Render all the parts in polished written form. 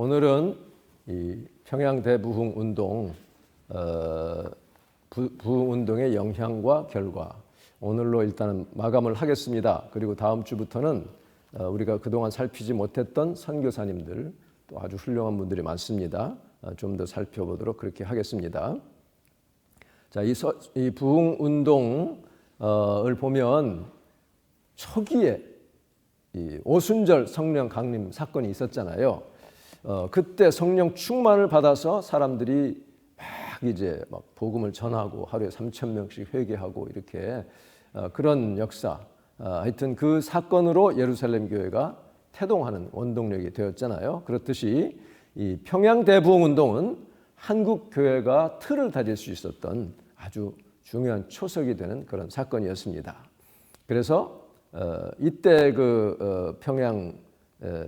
오늘은 이 평양 대부흥 운동, 부흥 운동의 영향과 결과, 오늘로 일단은 마감을 하겠습니다. 그리고 다음 주부터는 우리가 그동안 살피지 못했던 선교사님들, 또 아주 훌륭한 분들이 많습니다. 좀 더 살펴보도록 그렇게 하겠습니다. 자, 이 부흥 운동을 보면 초기에 이 오순절 성령 강림 사건이 있었잖아요. 그때 성령 충만을 받아서 사람들이 막 복음을 전하고 하루에 3,000명씩 회개하고 이렇게 그런 역사, 하여튼 그 사건으로 예루살렘 교회가 태동하는 원동력이 되었잖아요. 그렇듯이 이 평양 대부흥 운동은 한국 교회가 틀을 다질 수 있었던 아주 중요한 초석이 되는 그런 사건이었습니다. 그래서 이때 평양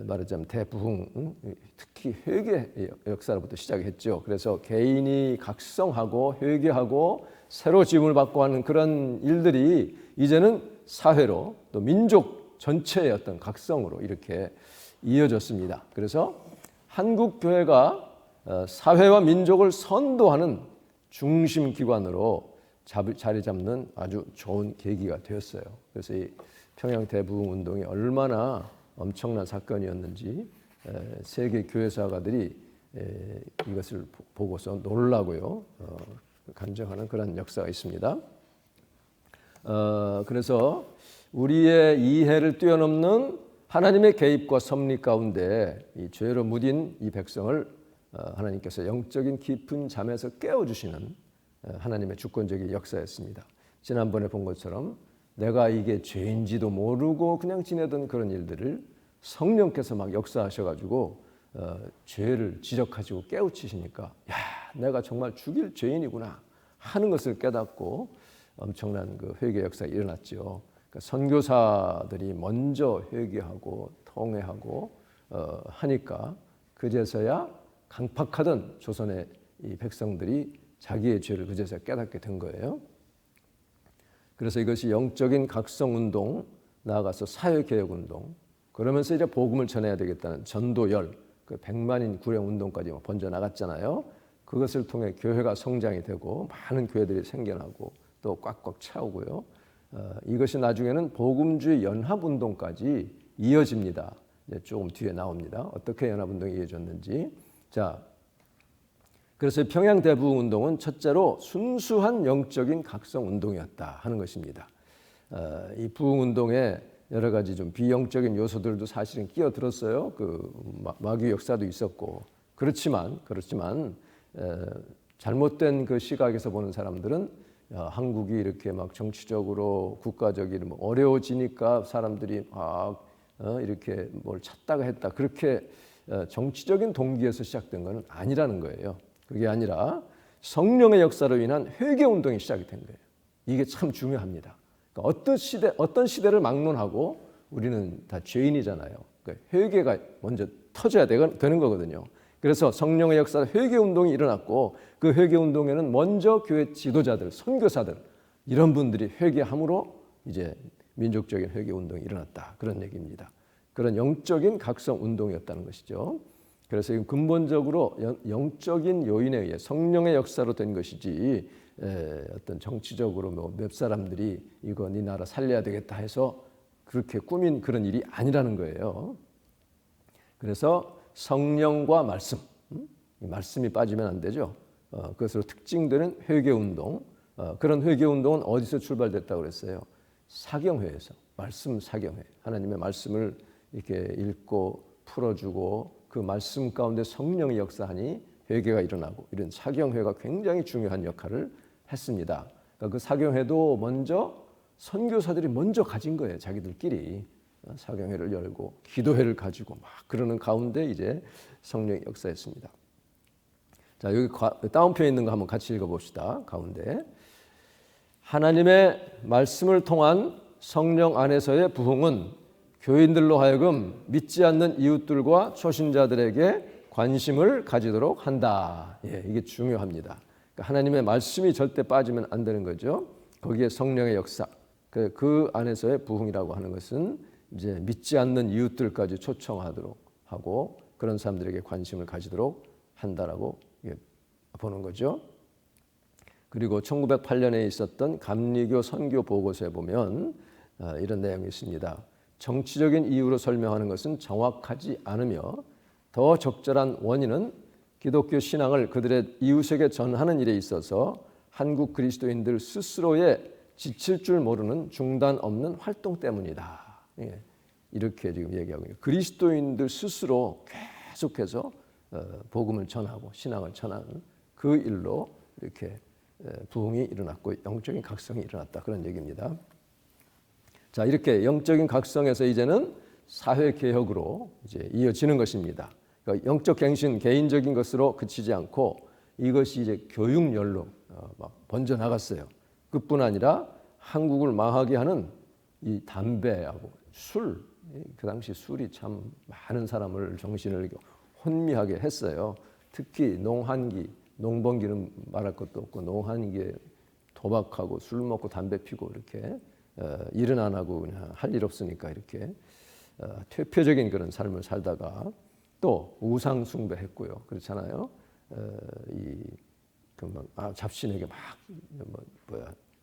말하자면 대부흥, 특히 회개 역사로부터 시작했죠. 그래서 개인이 각성하고 회개하고 새로 지음을 받고 하는 그런 일들이 이제는 사회로 또 민족 전체의 어떤 각성으로 이렇게 이어졌습니다. 그래서 한국 교회가 사회와 민족을 선도하는 중심 기관으로 자리 잡는 아주 좋은 계기가 되었어요. 그래서 이 평양 대부흥 운동이 얼마나 엄청난 사건이었는지 세계 교회사가들이 이것을 보고서 놀라고요, 간증하는 그런 역사가 있습니다. 그래서 우리의 이해를 뛰어넘는 하나님의 개입과 섭리 가운데 이 죄로 무딘 이 백성을 하나님께서 영적인 깊은 잠에서 깨워주시는 하나님의 주권적인 역사였습니다. 지난번에 본 것처럼 내가 이게 죄인지도 모르고 그냥 지내던 그런 일들을 성령께서 막 역사하셔가지고 죄를 지적하시고 깨우치시니까 야, 내가 정말 죽일 죄인이구나 하는 것을 깨닫고 엄청난 그 회개 역사가 일어났죠. 그러니까 선교사들이 먼저 회개하고 통회하고 하니까 그제서야 강팍하던 조선의 이 백성들이 자기의 죄를 그제서야 깨닫게 된 거예요. 그래서 이것이 영적인 각성운동, 나아가서 사회개혁운동, 그러면서 이제 복음을 전해야 되겠다는 전도열, 그 100만인 구령운동까지 번져나갔잖아요. 그것을 통해 교회가 성장이 되고 많은 교회들이 생겨나고 또 꽉꽉 차오고요. 이것이 나중에는 복음주의 연합운동까지 이어집니다. 이제 조금 뒤에 나옵니다. 어떻게 연합운동이 이어졌는지. 자, 그래서 평양 대부흥 운동은 첫째로 순수한 영적인 각성 운동이었다 하는 것입니다. 이 부흥 운동에 여러 가지 좀 비영적인 요소들도 사실은 끼어들었어요. 그 마귀 역사도 있었고 그렇지만 잘못된 그 시각에서 보는 사람들은 한국이 이렇게 막 정치적으로 국가적으로 어려워지니까 사람들이 막 이렇게 뭘 찾다가 했다, 그렇게 정치적인 동기에서 시작된 것은 아니라는 거예요. 그게 아니라 성령의 역사로 인한 회개 운동이 시작이 된 거예요. 이게 참 중요합니다. 그러니까 어떤 시대를 막론하고 우리는 다 죄인이잖아요. 그러니까 회개가 먼저 터져야 되는 거거든요. 그래서 성령의 역사 회개 운동이 일어났고 그 회개 운동에는 먼저 교회 지도자들, 선교사들 이런 분들이 회개함으로 이제 민족적인 회개 운동이 일어났다, 그런 얘기입니다. 그런 영적인 각성 운동이었다는 것이죠. 그래서 근본적으로 영적인 요인에 의해 성령의 역사로 된 것이지 어떤 정치적으로 몇 사람들이 이거 네 나라 살려야 되겠다 해서 그렇게 꾸민 그런 일이 아니라는 거예요. 그래서 성령과 말씀, 말씀이 빠지면 안 되죠. 그것으로 특징되는 회개운동, 그런 회개운동은 어디서 출발됐다고 그랬어요? 사경회에서, 말씀 사경회. 하나님의 말씀을 이렇게 읽고 풀어주고 그 말씀 가운데 성령이 역사하니 회개가 일어나고, 이런 사경회가 굉장히 중요한 역할을 했습니다. 그러니까 그 사경회도 먼저 선교사들이 먼저 가진 거예요. 자기들끼리 사경회를 열고 기도회를 가지고 막 그러는 가운데 이제 성령의 역사였습니다. 자, 여기 다운표에 있는 거 한번 같이 읽어봅시다. 가운데 하나님의 말씀을 통한 성령 안에서의 부흥은 교인들로 하여금 믿지 않는 이웃들과 초신자들에게 관심을 가지도록 한다. 예, 이게 중요합니다. 그러니까 하나님의 말씀이 절대 빠지면 안 되는 거죠. 거기에 성령의 역사, 그 안에서의 부흥이라고 하는 것은 이제 믿지 않는 이웃들까지 초청하도록 하고 그런 사람들에게 관심을 가지도록 한다라고 보는 거죠. 그리고 1908년에 있었던 감리교 선교 보고서에 보면 이런 내용이 있습니다. 정치적인 이유로 설명하는 것은 정확하지 않으며 더 적절한 원인은 기독교 신앙을 그들의 이웃에게 전하는 일에 있어서 한국 그리스도인들 스스로의 지칠 줄 모르는 중단 없는 활동 때문이다. 이렇게 지금 얘기하고 있는 그리스도인들 스스로 계속해서 복음을 전하고 신앙을 전하는 그 일로 이렇게 부흥이 일어났고 영적인 각성이 일어났다, 그런 얘기입니다. 자, 이렇게 영적인 각성에서 이제는 사회 개혁으로 이제 이어지는 것입니다. 그러니까 영적 갱신 개인적인 것으로 그치지 않고 이것이 이제 교육열로 막 번져 나갔어요. 그뿐 아니라 한국을 망하게 하는 이 담배하고 술, 그 당시 술이 참 많은 사람을 정신을 혼미하게 했어요. 특히 농한기, 농번기는 말할 것도 없고 농한기에 도박하고 술 먹고 담배 피고 이렇게 일은 안 하고 그냥 할 일 없으니까 이렇게 퇴폐적인 그런 삶을 살다가 또 우상 숭배했고요. 그렇잖아요. 잡신에게 막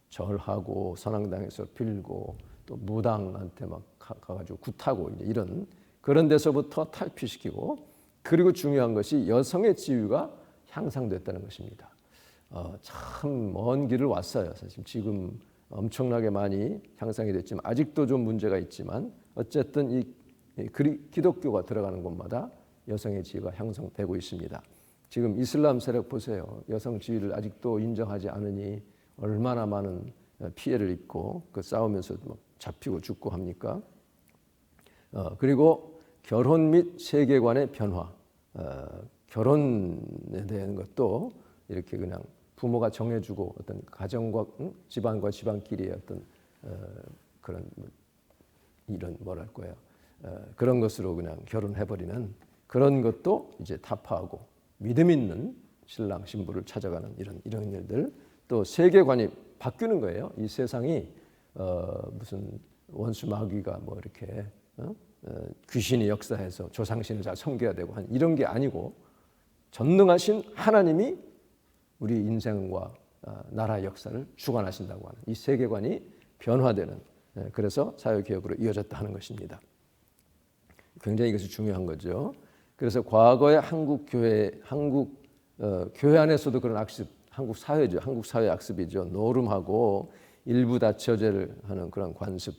절하고 선앙당에서 빌고 또 무당한테 막 가가지고 굿하고 이런 그런 데서부터 탈피시키고, 그리고 중요한 것이 여성의 지위가 향상됐다는 것입니다. 참 먼 길을 왔어요. 사실 지금 엄청나게 많이 향상이 됐지만 아직도 좀 문제가 있지만 어쨌든 이 기독교가 들어가는 곳마다 여성의 지위가 향상되고 있습니다. 지금 이슬람 세력 보세요. 여성 지위를 아직도 인정하지 않으니 얼마나 많은 피해를 입고 그 싸우면서 잡히고 죽고 합니까? 그리고 결혼 및 세계관의 변화, 결혼에 대한 것도 이렇게 그냥 부모가 정해주고 어떤 가정과 집안과 집안끼리의 어떤 그런 이런 뭐랄까요, 그런 것으로 그냥 결혼해버리는 그런 것도 이제 타파하고 믿음 있는 신랑 신부를 찾아가는 이런 일들, 또 세계관이 바뀌는 거예요. 이 세상이 무슨 원수 마귀가 뭐 이렇게 귀신이 역사해서 조상신을 잘 섬겨야 되고 한 이런 게 아니고 전능하신 하나님이 우리 인생과 나라의 역사를 주관하신다고 하는 이 세계관이 변화되는, 그래서 사회개혁으로 이어졌다 하는 것입니다. 굉장히 이것이 중요한 거죠. 그래서 과거의 한국 교회, 교회 안에서도 그런 악습, 한국 사회죠. 한국 사회 악습이죠. 노름하고 일부 다처제를 하는 그런 관습,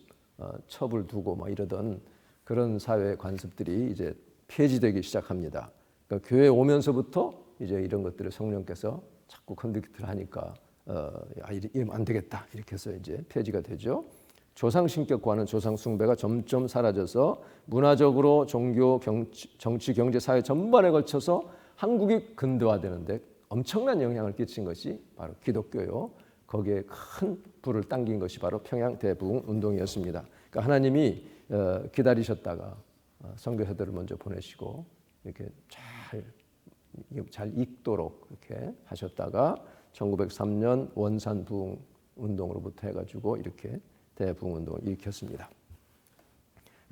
첩을 두고 막 이러던 그런 사회 관습들이 이제 폐지되기 시작합니다. 그러니까 교회에 오면서부터 이제 이런 것들을 성령께서 자꾸 컨택트를 하니까 이러면 안 되겠다 이렇게 해서 이제 폐지가 되죠. 조상 신격과는 조상 숭배가 점점 사라져서 문화적으로 종교, 정치, 경제, 사회 전반에 걸쳐서 한국이 근대화되는데 엄청난 영향을 끼친 것이 바로 기독교요. 거기에 큰 불을 당긴 것이 바로 평양 대부흥 운동이었습니다. 그러니까 하나님이 기다리셨다가 선교사들을 먼저 보내시고 이렇게 잘 익도록 이렇게 하셨다가 1903년 원산 부흥 운동으로부터 해가지고 이렇게 대부흥 운동을 일으켰습니다.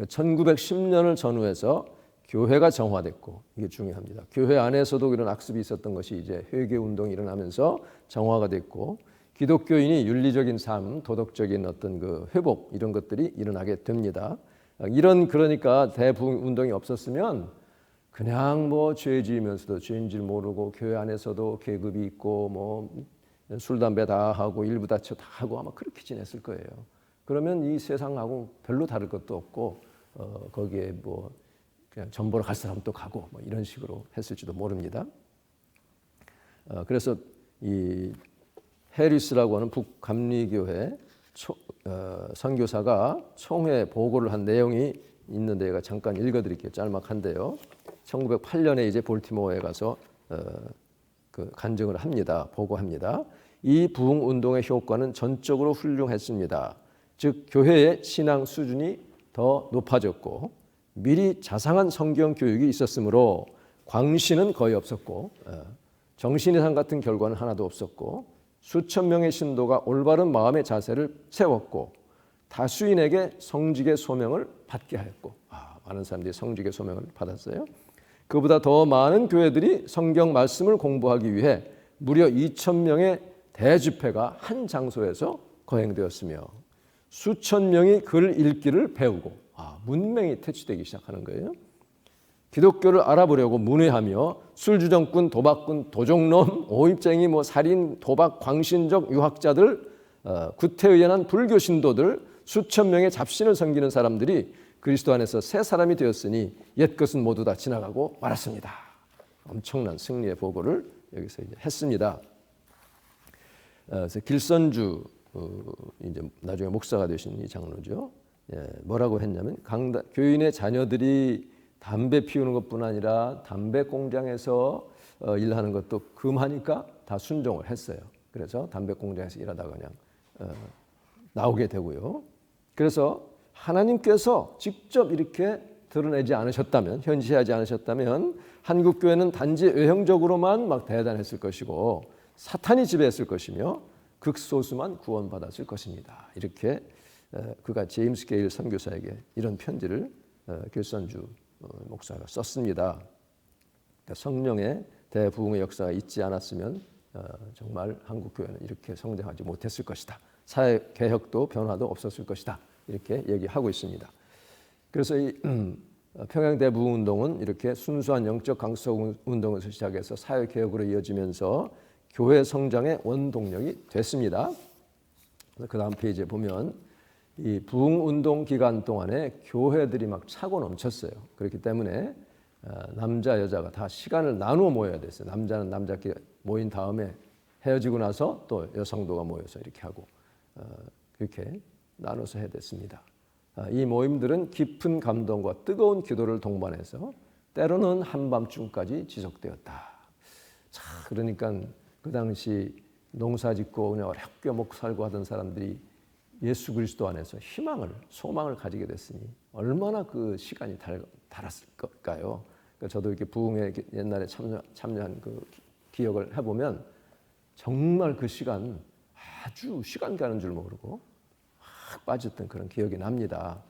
1910년을 전후해서 교회가 정화됐고, 이게 중요합니다. 교회 안에서도 이런 악습이 있었던 것이 이제 회개 운동이 일어나면서 정화가 됐고, 기독교인이 윤리적인 삶, 도덕적인 어떤 그 회복 이런 것들이 일어나게 됩니다. 그러니까 대부흥 운동이 없었으면 그냥 뭐 죄 지으면서도 죄인 줄 모르고 교회 안에서도 계급이 있고 뭐 술 담배 다 하고 일부 다처 다 하고 아마 그렇게 지냈을 거예요. 그러면 이 세상하고 별로 다를 것도 없고 거기에 뭐 그냥 전 보러 갈 사람도 가고 뭐 이런 식으로 했을지도 모릅니다. 그래서 이 해리스라고 하는 북감리교회 선교사가 총회 보고를 한 내용이 있는데 제가 잠깐 읽어드릴게요. 짤막한데요. 1908년에 이제 볼티모어에 가서 그 간증을 합니다. 보고합니다. 이 부흥 운동의 효과는 전적으로 훌륭했습니다. 즉 교회의 신앙 수준이 더 높아졌고 미리 자상한 성경 교육이 있었으므로 광신은 거의 없었고 정신이상 같은 결과는 하나도 없었고 수천 명의 신도가 올바른 마음의 자세를 세웠고 다수인에게 성직의 소명을 받게 하였고 많은 사람들이 성직의 소명을 받았어요. 그보다 더 많은 교회들이 성경 말씀을 공부하기 위해 무려 2,000명의 대집회가 한 장소에서 거행되었으며 수천 명이 글 읽기를 배우고 문맹이 퇴치되기 시작하는 거예요. 기독교를 알아보려고 문의하며 술주정꾼, 도박꾼, 도적놈, 오입쟁이, 살인, 도박, 광신적 유학자들, 구태의연한 불교 신도들, 수천 명의 잡신을 섬기는 사람들이 그리스도 안에서 새 사람이 되었으니 옛 것은 모두 다 지나가고 말았습니다. 엄청난 승리의 보고를 여기서 이제 했습니다. 그래서 길선주 이제 나중에 목사가 되신 이 장로죠. 뭐라고 했냐면 교인의 자녀들이 담배 피우는 것뿐 아니라 담배 공장에서 일하는 것도 금하니까 다 순종을 했어요. 그래서 담배 공장에서 일하다가 그냥 나오게 되고요. 그래서 하나님께서 직접 이렇게 드러내지 않으셨다면, 현시하지 않으셨다면 한국 교회는 단지 외형적으로만 막 대단했을 것이고 사탄이 지배했을 것이며 극소수만 구원받았을 것입니다. 이렇게 그가 제임스 게일 선교사에게 이런 편지를 길선주 목사가 썼습니다. 그러니까 성령의 대부흥의 역사가 있지 않았으면 정말 한국 교회는 이렇게 성장하지 못했을 것이다. 사회 개혁도 변화도 없었을 것이다. 이렇게 얘기하고 있습니다. 그래서 이 평양 대부흥 운동은 이렇게 순수한 영적 강성 운동에서 시작해서 사회 개혁으로 이어지면서 교회 성장의 원동력이 됐습니다. 그 다음 페이지에 보면 이 부흥 운동 기간 동안에 교회들이 막 차고 넘쳤어요. 그렇기 때문에 남자 여자가 다 시간을 나누어 모여야 됐어요. 남자는 남자끼리 모인 다음에 헤어지고 나서 또 여성도가 모여서 이렇게 하고 그렇게 나눠서 해야 됐습니다. 이 모임들은 깊은 감동과 뜨거운 기도를 동반해서 때로는 한밤중까지 지속되었다. 자, 그러니까 그 당시 농사짓고 그냥 어렵게 먹고 살고 하던 사람들이 예수 그리스도 안에서 희망을, 소망을 가지게 됐으니 얼마나 그 시간이 달았을까요? 그러니까 저도 이렇게 부흥회 옛날에 참여한 그 기억을 해보면 정말 그 시간 아주 시간 가는 줄 모르고 확 빠졌던 그런 기억이 납니다.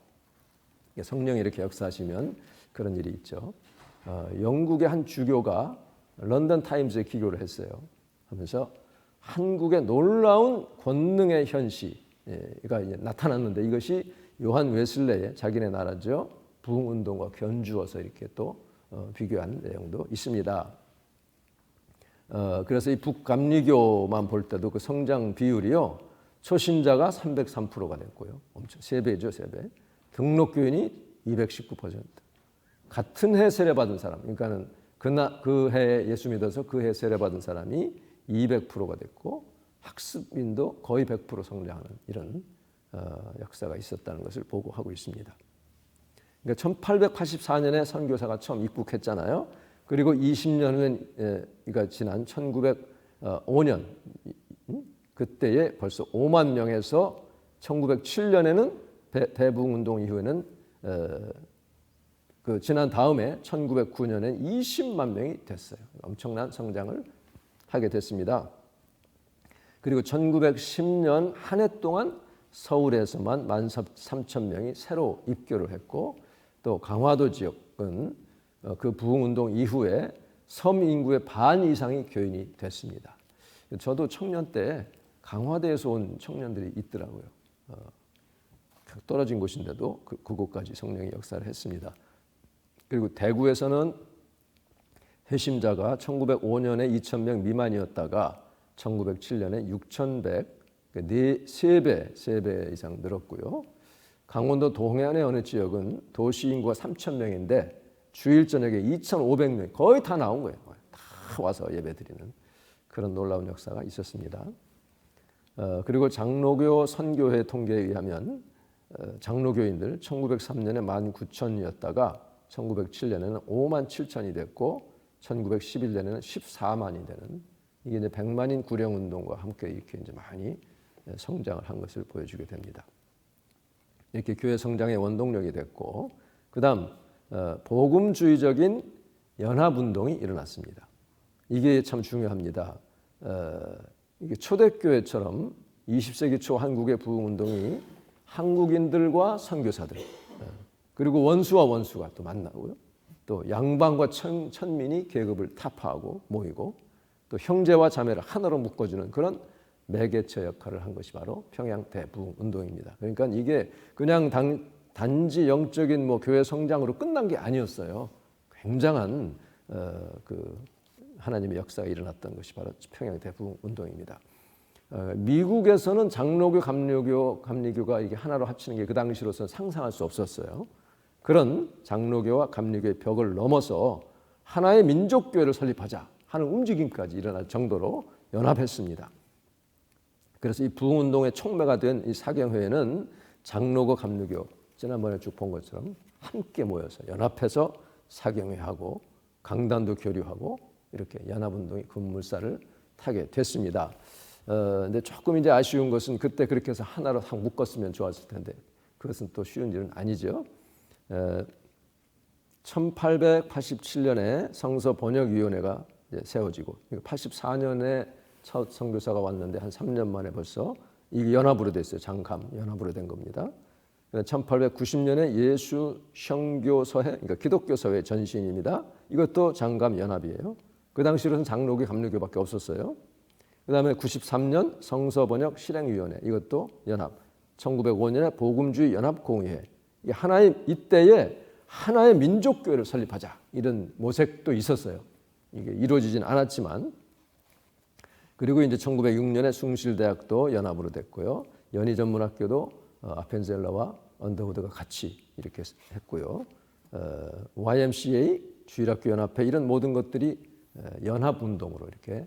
성령이 이렇게 역사하시면 그런 일이 있죠. 영국의 한 주교가 런던 타임즈에 기고를 했어요. 하면서 한국의 놀라운 권능의 현시가 이제 나타났는데 이것이 요한 웨슬레의 자기네 나라죠. 부흥 운동과 견주어서 이렇게 또 비교한 내용도 있습니다. 그래서 이 북감리교만 볼 때도 그 성장 비율이요. 초신자가 303%가 됐고요. 엄청 3배죠, 3배. 등록교인이 219%. 같은 해 세례받은 사람, 그러니까는 그 해에 예수 믿어서 그 해 세례받은 사람이 200%가 됐고 학습인도 거의 100% 성장하는 이런 역사가 있었다는 것을 보고하고 있습니다. 그러니까 1884년에 선교사가 처음 입국했잖아요. 그리고 20년 후가 지난 1905년 그때에 벌써 5만 명에서 1907년에는 대부흥운동 이후에는 그 지난 다음에 1909년에 20만 명이 됐어요. 엄청난 성장을 하게 됐습니다. 그리고 1910년 한 해 동안 서울에서만 13,000명이 새로 입교를 했고 또 강화도 지역은 그 부흥운동 이후에 섬 인구의 반 이상이 교인이 됐습니다. 저도 청년 때 강화도에서 온 청년들이 있더라고요. 떨어진 곳인데도 그곳까지 성령의 역사를 했습니다. 그리고 대구에서는 회심자가 1905년에 2,000명 미만이었다가 1907년에 6,100, 3배 이상 늘었고요. 강원도 동해안의 어느 지역은 도시 인구가 3,000명인데 주일 저녁에 2,500명 거의 다 나온 거예요. 다 와서 예배드리는 그런 놀라운 역사가 있었습니다. 그리고 장로교 선교회 통계에 의하면 장로교인들 1903년에 19,000이었다가 1907년에는 57,000이 됐고 1911년에는 14만이 되는 이게 이제 100만인 구령운동과 함께 이렇게 이제 많이 성장을 한 것을 보여주게 됩니다. 이렇게 교회 성장의 원동력이 됐고 그다음 복음주의적인 연합운동이 일어났습니다. 이게 참 중요합니다. 이게 초대교회처럼 20세기 초 한국의 부흥운동이 한국인들과 선교사들 그리고 원수와 원수가 또 만나고요. 또 양반과 천민이 계급을 타파하고 모이고 또 형제와 자매를 하나로 묶어주는 그런 매개체 역할을 한 것이 바로 평양 대부흥 운동입니다. 그러니까 이게 그냥 단지 영적인 뭐 교회 성장으로 끝난 게 아니었어요. 굉장한 그 하나님의 역사가 일어났던 것이 바로 평양 대부흥 운동입니다. 미국에서는 장로교, 감리교가 이게 하나로 합치는 게 그 당시로서는 상상할 수 없었어요. 그런 장로교와 감리교의 벽을 넘어서 하나의 민족교회를 설립하자 하는 움직임까지 일어날 정도로 연합했습니다. 그래서 이 부흥운동의 촉매가 된 이 사경회는 장로교, 감리교 지난번에 쭉 본 것처럼 함께 모여서 연합해서 사경회하고 강단도 교류하고 이렇게 연합운동의 급물살을 타게 됐습니다. 근데 조금 이제 아쉬운 것은 그때 그렇게 해서 하나로 딱 묶었으면 좋았을 텐데 그것은 또 쉬운 일은 아니죠. 1887년에 성서 번역위원회가 세워지고 84년에 첫 선교사가 왔는데 한 3년 만에 벌써 이게 연합으로 됐어요. 장감 연합으로 된 겁니다. 1890년에 예수 형교서회, 그러니까 기독교서회 전신입니다. 이것도 장감 연합이에요. 그 당시로는 장로교, 감리교밖에 없었어요. 그 다음에 93년 성서번역 실행위원회, 이것도 연합. 1905년에 복음주의 연합공의회. 이때에 하나의 민족교회를 설립하자 이런 모색도 있었어요. 이게 이루어지진 않았지만. 그리고 이제 1906년에 숭실대학도 연합으로 됐고요. 연희전문학교도 아펜젤러와 언더우드가 같이 이렇게 했고요. YMCA, 주일학교 연합회 이런 모든 것들이 연합운동으로 이렇게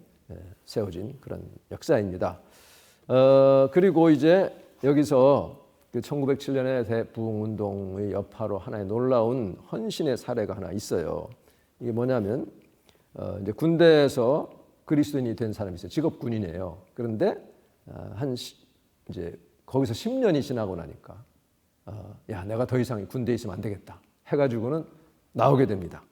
세워진 그런 역사입니다. 그리고 이제 여기서 1907년에 대부흥운동의 여파로 하나의 놀라운 헌신의 사례가 하나 있어요. 이게 뭐냐면 이제 군대에서 그리스도인이 된 사람이 있어요. 직업 군인이에요. 그런데 이제 거기서 10년이 지나고 나니까 야 내가 더 이상 군대에 있으면 안 되겠다 해가지고는 나오게 됩니다.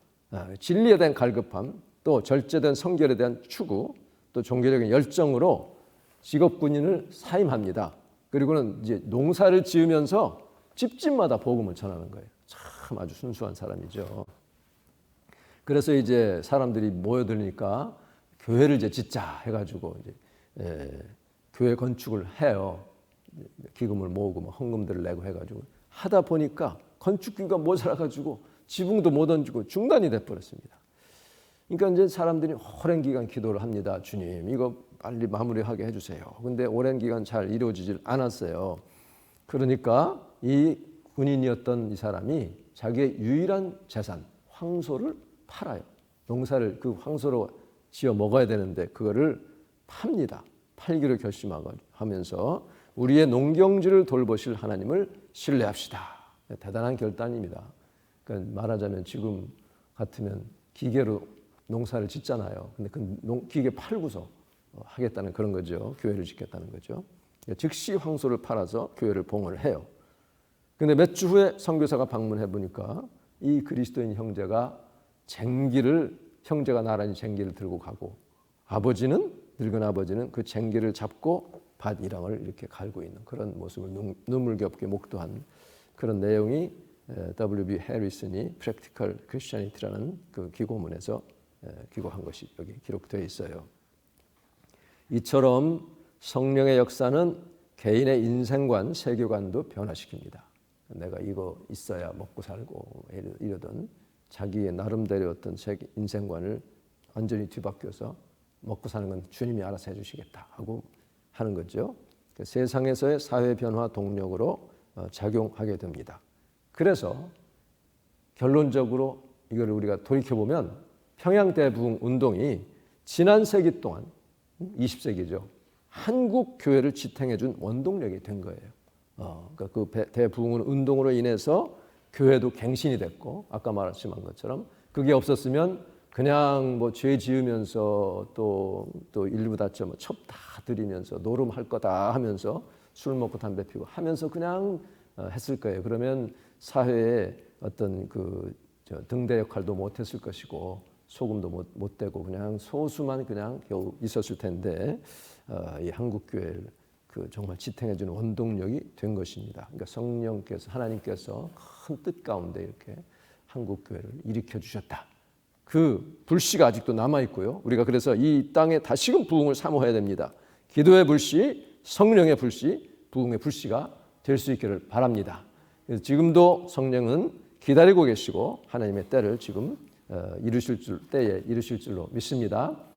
진리에 대한 갈급함, 또 절제된 성결에 대한 추구, 또 종교적인 열정으로 직업 군인을 사임합니다. 그리고는 이제 농사를 지으면서 집집마다 복음을 전하는 거예요. 참 아주 순수한 사람이죠. 그래서 이제 사람들이 모여들니까 교회를 이제 짓자 해가지고 이제 교회 건축을 해요. 기금을 모으고 뭐 헌금들을 내고 해가지고 하다 보니까 건축비가 모자라가지고 지붕도 못 얹고 중단이 돼버렸습니다. 그러니까 이제 사람들이 오랜 기간 기도를 합니다. 주님, 이거 빨리 마무리하게 해주세요. 근데 오랜 기간 잘 이루어지질 않았어요. 그러니까 이 군인이었던 이 사람이 자기의 유일한 재산, 황소를 팔아요. 농사를 그 황소로 지어 먹어야 되는데 그거를 팝니다. 팔기로 결심하면서 우리의 농경지를 돌보실 하나님을 신뢰합시다. 대단한 결단입니다. 그러니까 말하자면 지금 같으면 기계로 농사를 짓잖아요. 근데 그 기계 팔고서 하겠다는 그런 거죠. 교회를 짓겠다는 거죠. 즉시 황소를 팔아서 교회를 봉헌을 해요. 근데 몇 주 후에 선교사가 방문해 보니까 이 그리스도인 형제가 형제가 나란히 쟁기를 들고 가고 늙은 아버지는 그 쟁기를 잡고 밭이랑을 이렇게 갈고 있는 그런 모습을 눈물겹게 목도한 그런 내용이 W.B. 해리슨이 Practical Christianity라는 그 기고문에서 기고한 것이 여기 기록되어 있어요. 이처럼 성령의 역사는 개인의 인생관, 세계관도 변화시킵니다. 내가 이거 있어야 먹고 살고 이러던 자기의 나름대로 어떤 인생관을 완전히 뒤바뀌어서 먹고 사는 건 주님이 알아서 해주시겠다 하고 하는 거죠. 세상에서의 사회 변화 동력으로 작용하게 됩니다. 그래서 결론적으로 이걸 우리가 돌이켜보면 평양 대부흥 운동이 지난 세기 동안 20세기죠. 한국 교회를 지탱해준 원동력이 된 거예요. 그러니까 그 대부흥 운동으로 인해서 교회도 갱신이 됐고 아까 말씀한 것처럼 그게 없었으면 그냥 뭐 죄 지으면서 또 일부 다쳐 뭐 첩 다 드리면서 노름할 거다 하면서 술 먹고 담배 피우고 하면서 그냥 했을 거예요. 그러면 사회에 어떤 그 등대 역할도 못 했을 것이고 소금도 못 되고 그냥 소수만 그냥 겨우 있었을 텐데 이 한국 교회를 그 정말 지탱해주는 원동력이 된 것입니다. 그러니까 성령께서 하나님께서 큰 뜻 가운데 이렇게 한국 교회를 일으켜 주셨다. 그 불씨가 아직도 남아 있고요. 우리가 그래서 이 땅에 다시금 부흥을 사모해야 됩니다. 기도의 불씨, 성령의 불씨, 부흥의 불씨가 될 수 있기를 바랍니다. 그래서 지금도 성령은 기다리고 계시고 하나님의 때를 지금 때에 이루실 줄로 믿습니다.